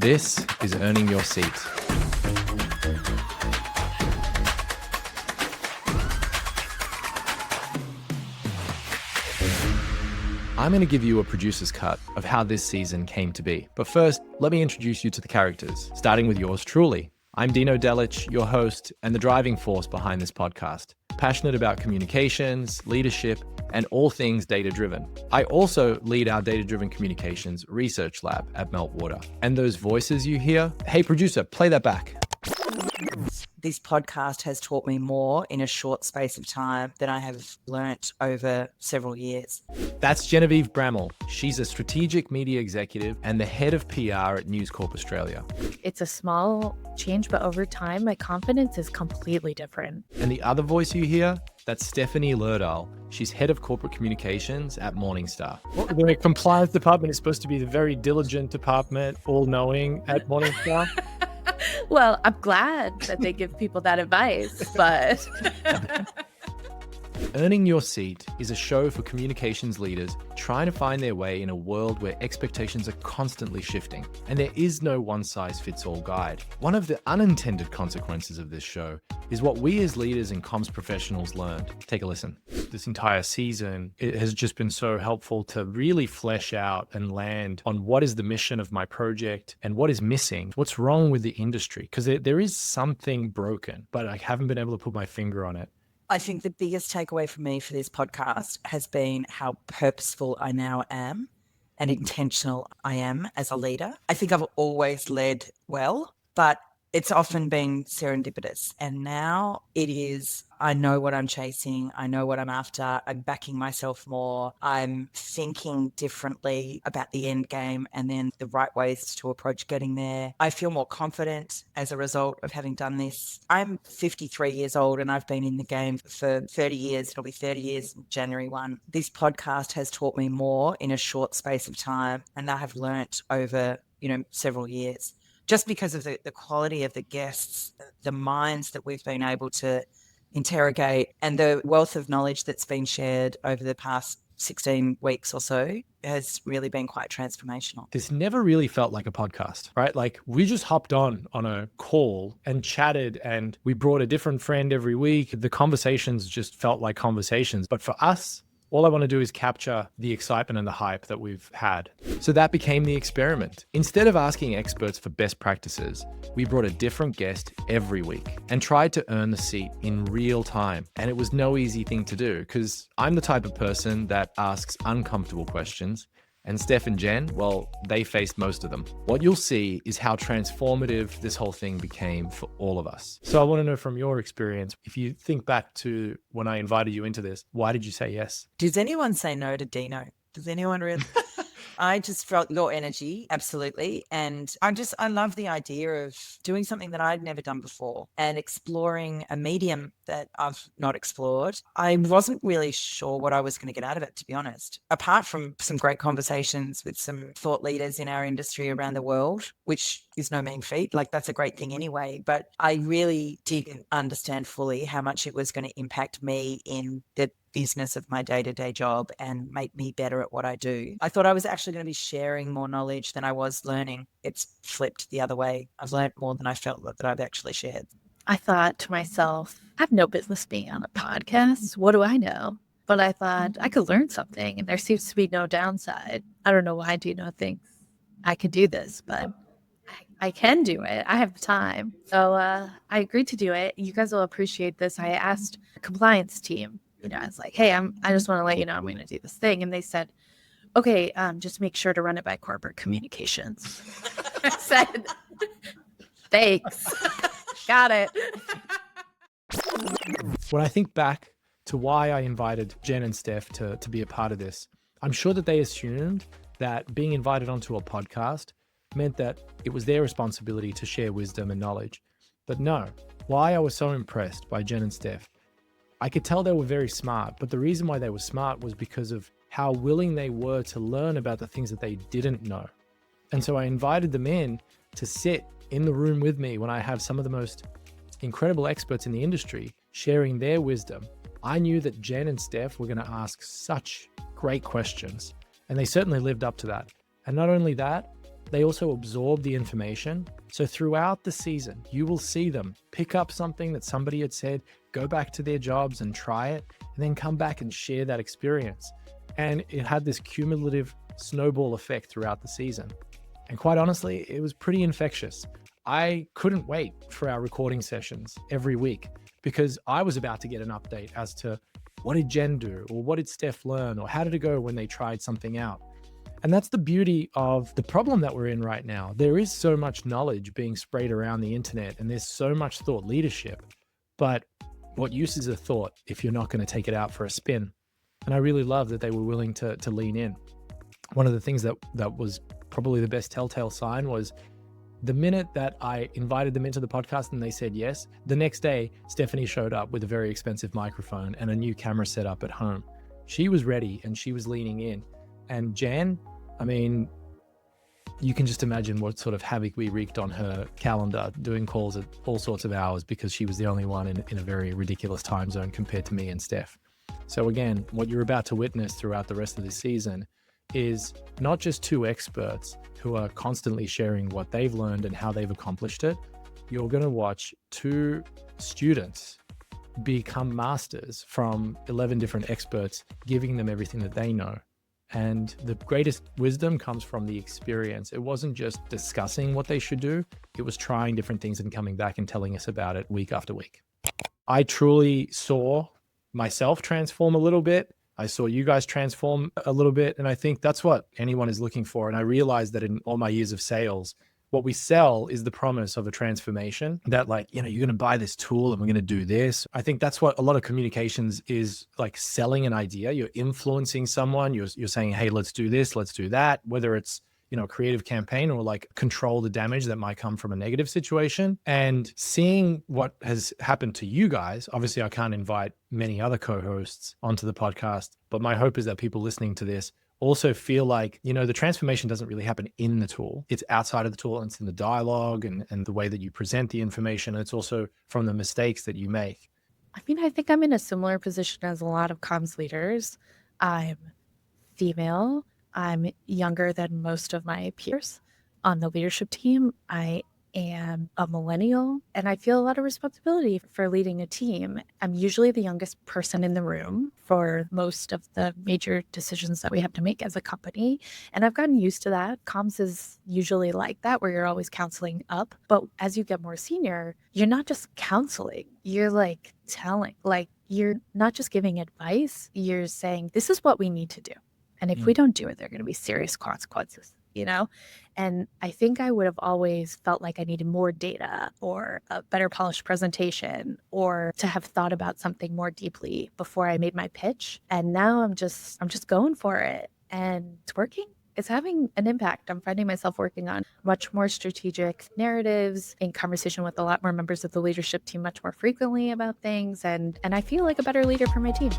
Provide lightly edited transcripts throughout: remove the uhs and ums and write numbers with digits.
This is Earning Your Seat. I'm going to give you a producer's cut of how this season came to be. But first, let me introduce you to the characters, starting with yours truly. I'm Dino Delic, your host and the driving force behind this podcast. Passionate about communications, leadership, and all things data-driven. I also lead our data-driven communications research lab at Meltwater. And those voices you hear, hey producer, play that back. This podcast has taught me more in a short space of time than I have learnt over several years. That's Genevieve Brammall. She's a strategic media executive and the head of PR at Corp Australia. It's a small change, but over time, my confidence is completely different. And the other voice you hear, that's Stephanie Lerdall. She's head of corporate communications at Morningstar. The compliance department is supposed to be the very diligent department, all-knowing at Morningstar. Well, I'm glad that they give people that advice, but... Earning Your Seat is a show for communications leaders trying to find their way in a world where expectations are constantly shifting, and there is no one-size-fits-all guide. One of the unintended consequences of this show is what we as leaders and comms professionals learned. Take a listen. This entire season, it has just been so helpful to really flesh out and land on what is the mission of my project and what is missing, what's wrong with the industry, because there is something broken, but I haven't been able to put my finger on it. I think the biggest takeaway for me for this podcast has been how purposeful I now am and intentional I am as a leader. I think I've always led well, but it's often been serendipitous. And now it is, I know what I'm chasing. I know what I'm after. I'm backing myself more. I'm thinking differently about the end game and then the right ways to approach getting there. I feel more confident as a result of having done this. I'm 53 years old and I've been in the game for 30 years. It'll be 30 years January 1. This podcast has taught me more in a short space of time and I have learnt over, several years. Just because of the quality of the guests, the minds that we've been able to interrogate and the wealth of knowledge that's been shared over the past 16 weeks or so has really been quite transformational. This never really felt like a podcast, right? Like we just hopped on a call and chatted and we brought a different friend every week. The conversations just felt like conversations. But for us, all I want to do is capture the excitement and the hype that we've had. So that became the experiment. Instead of asking experts for best practices, we brought a different guest every week and tried to earn the seat in real time. And it was no easy thing to do because I'm the type of person that asks uncomfortable questions. And Steph and Jen, well, they faced most of them. What you'll see is how transformative this whole thing became for all of us. So I want to know from your experience, if you think back to when I invited you into this, why did you say yes? Does anyone say no to Dino? Does anyone really? I just felt your energy, absolutely. And I love the idea of doing something that I'd never done before and exploring a medium that I've not explored. I wasn't really sure what I was going to get out of it, to be honest, apart from some great conversations with some thought leaders in our industry around the world, which is no mean feat. Like that's a great thing anyway. But I really didn't understand fully how much it was going to impact me in the business of my day-to-day job and make me better at what I do. I thought I was actually going to be sharing more knowledge than I was learning. It's flipped the other way. I've learned more than I felt that I've actually shared. I thought to myself, I have no business being on a podcast. What do I know? But I thought I could learn something and there seems to be no downside. I don't know why Dino thinks I could do this, but I can do it. I have time. So I agreed to do it. You guys will appreciate this. I asked the compliance team, I was like, hey, I just want to let you know I'm going to do this thing. And they said, okay, just make sure to run it by corporate communications. I said, thanks. Got it. When I think back to why I invited Jen and Steph to be a part of this, I'm sure that they assumed that being invited onto a podcast meant that it was their responsibility to share wisdom and knowledge. But no, why I was so impressed by Jen and Steph, I could tell they were very smart, but the reason why they were smart was because of how willing they were to learn about the things that they didn't know. And so I invited them in to sit in the room with me when I have some of the most incredible experts in the industry sharing their wisdom. I knew that Jen and Steph were going to ask such great questions, and they certainly lived up to that. And not only that, they also absorb the information. So throughout the season, you will see them pick up something that somebody had said, go back to their jobs and try it, and then come back and share that experience. And it had this cumulative snowball effect throughout the season. And quite honestly, it was pretty infectious. I couldn't wait for our recording sessions every week because I was about to get an update as to what did Jen do, or what did Steph learn, or how did it go when they tried something out. And that's the beauty of the problem that we're in right now. There is so much knowledge being sprayed around the internet, and there's so much thought leadership. But what use is a thought if you're not going to take it out for a spin? And I really love that they were willing to lean in. One of the things that was probably the best telltale sign was the minute that I invited them into the podcast and they said yes, the next day, Stephanie showed up with a very expensive microphone and a new camera set up at home. She was ready and she was leaning in. And Jan, I mean, you can just imagine what sort of havoc we wreaked on her calendar, doing calls at all sorts of hours because she was the only one in a very ridiculous time zone compared to me and Steph. So again, what you're about to witness throughout the rest of this season is not just two experts who are constantly sharing what they've learned and how they've accomplished it. You're going to watch two students become masters from 11 different experts, giving them everything that they know. And the greatest wisdom comes from the experience. It wasn't just discussing what they should do. It was trying different things and coming back and telling us about it week after week. I truly saw myself transform a little bit. I saw you guys transform a little bit. And I think that's what anyone is looking for. And I realized that in all my years of sales, what we sell is the promise of a transformation that you're going to buy this tool and we're going to do this. I think that's what a lot of communications is, like selling an idea. You're influencing someone. You're saying, hey, let's do this, let's do that, whether it's a creative campaign or like control the damage that might come from a negative situation. And seeing what has happened to you guys, obviously I can't invite many other co-hosts onto the podcast, but my hope is that people listening to this also feel like, the transformation doesn't really happen in the tool. It's outside of the tool, and it's in the dialogue and the way that you present the information. It's also from the mistakes that you make. I mean, I think I'm in a similar position as a lot of comms leaders. I'm female. I'm younger than most of my peers on the leadership team. I am a millennial, and I feel a lot of responsibility for leading a team. I'm usually the youngest person in the room for most of the major decisions that we have to make as a company. And I've gotten used to that. Comms is usually like that, where you're always counseling up. But as you get more senior, you're not just counseling, you're like telling, you're not just giving advice, you're saying, this is what we need to do. And if we don't do it, there are going to be serious consequences, And I think I would have always felt like I needed more data or a better polished presentation or to have thought about something more deeply before I made my pitch. And now I'm just going for it, and it's working. It's having an impact. I'm finding myself working on much more strategic narratives, in conversation with a lot more members of the leadership team much more frequently about things. And I feel like a better leader for my team.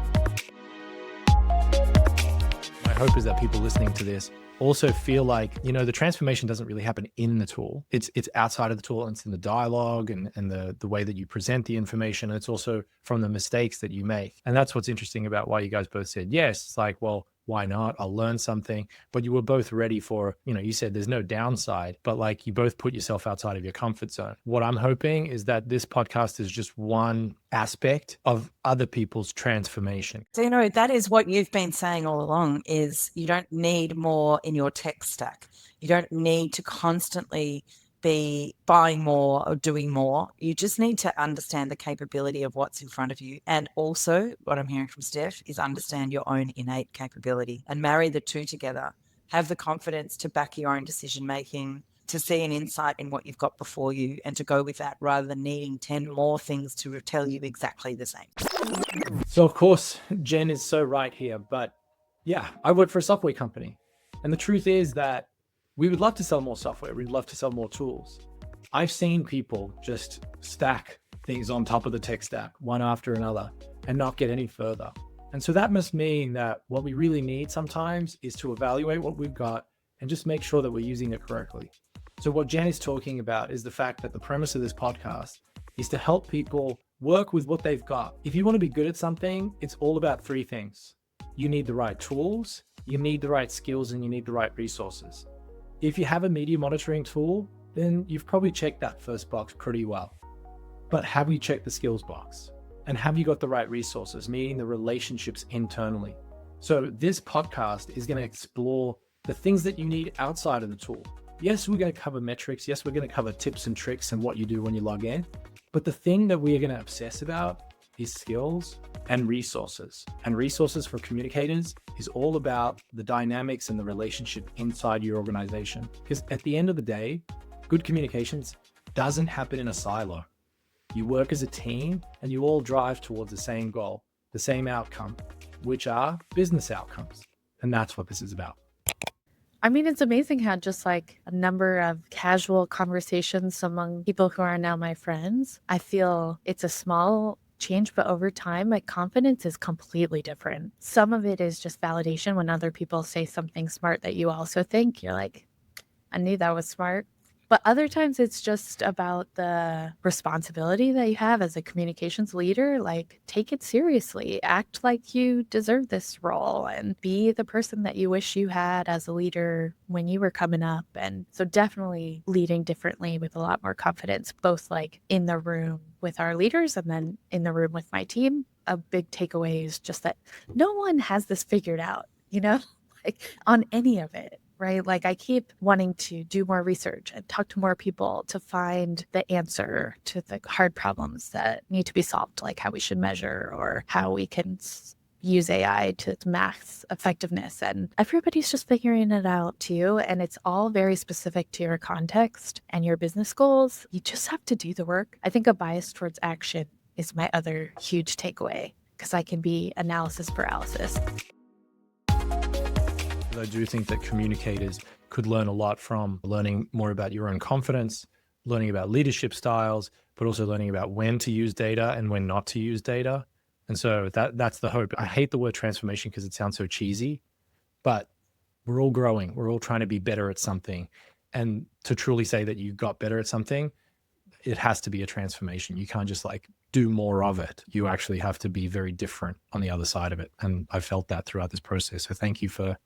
My hope is that people listening to this also feel like, the transformation doesn't really happen in the tool. It's outside of the tool, and it's in the dialogue and the way that you present the information. And it's also from the mistakes that you make. And that's what's interesting about why you guys both said yes. It's like, well, why not? I'll learn something. But you were both ready for, you said there's no downside, but you both put yourself outside of your comfort zone. What I'm hoping is that this podcast is just one aspect of other people's transformation. Dino, that is what you've been saying all along, is you don't need more in your tech stack. You don't need to constantly be buying more or doing more. You just need to understand the capability of what's in front of you. And also, what I'm hearing from Steph is understand your own innate capability and marry the two together. Have the confidence to back your own decision making, to see an insight in what you've got before you, and to go with that rather than needing 10 more things to tell you exactly the same. So of course, Jen is so right here, but yeah, I work for a software company. And the truth is that we would love to sell more software. We'd love to sell more tools. I've seen people just stack things on top of the tech stack, one after another, and not get any further. And so that must mean that what we really need sometimes is to evaluate what we've got and just make sure that we're using it correctly. So what Jen is talking about is the fact that the premise of this podcast is to help people work with what they've got. If you want to be good at something, it's all about three things. You need the right tools, you need the right skills, and you need the right resources. If you have a media monitoring tool, then you've probably checked that first box pretty well. But have you checked the skills box? And have you got the right resources, meaning the relationships internally? So this podcast is going to explore the things that you need outside of the tool. Yes, we're going to cover metrics. Yes, we're going to cover tips and tricks and what you do when you log in. But the thing that we are going to obsess about is skills and resources. And resources for communicators is all about the dynamics and the relationship inside your organization. Because at the end of the day, good communications doesn't happen in a silo. You work as a team and you all drive towards the same goal, the same outcome, which are business outcomes. And that's what this is about. I mean, it's amazing how just like a number of casual conversations among people who are now my friends, I feel it's a small change, but over time, my confidence is completely different. Some of it is just validation when other people say something smart that you also think. You're like, I knew that was smart. But other times it's just about the responsibility that you have as a communications leader. Like, take it seriously, act like you deserve this role, and be the person that you wish you had as a leader when you were coming up. And so definitely leading differently with a lot more confidence, both like in the room with our leaders and then in the room with my team. A big takeaway is just that no one has this figured out, like on any of it. Right? Like I keep wanting to do more research and talk to more people to find the answer to the hard problems that need to be solved, like how we should measure or how we can use AI to max effectiveness. And everybody's just figuring it out too. And it's all very specific to your context and your business goals. You just have to do the work. I think a bias towards action is my other huge takeaway because I can be analysis paralysis. I do think that communicators could learn a lot from learning more about your own confidence, learning about leadership styles, but also learning about when to use data and when not to use data. And so that's the hope. I hate the word transformation because it sounds so cheesy, but we're all growing. We're all trying to be better at something. And to truly say that you got better at something, it has to be a transformation. You can't just like do more of it. You actually have to be very different on the other side of it. And I felt that throughout this process. So thank you for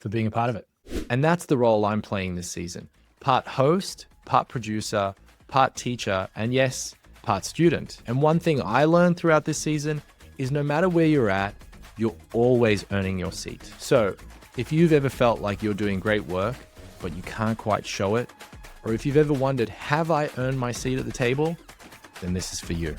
being a part of it. And that's the role I'm playing this season. Part host, part producer, part teacher, and yes, part student. And one thing I learned throughout this season is no matter where you're at, you're always earning your seat. So if you've ever felt like you're doing great work, but you can't quite show it, or if you've ever wondered, have I earned my seat at the table? Then this is for you.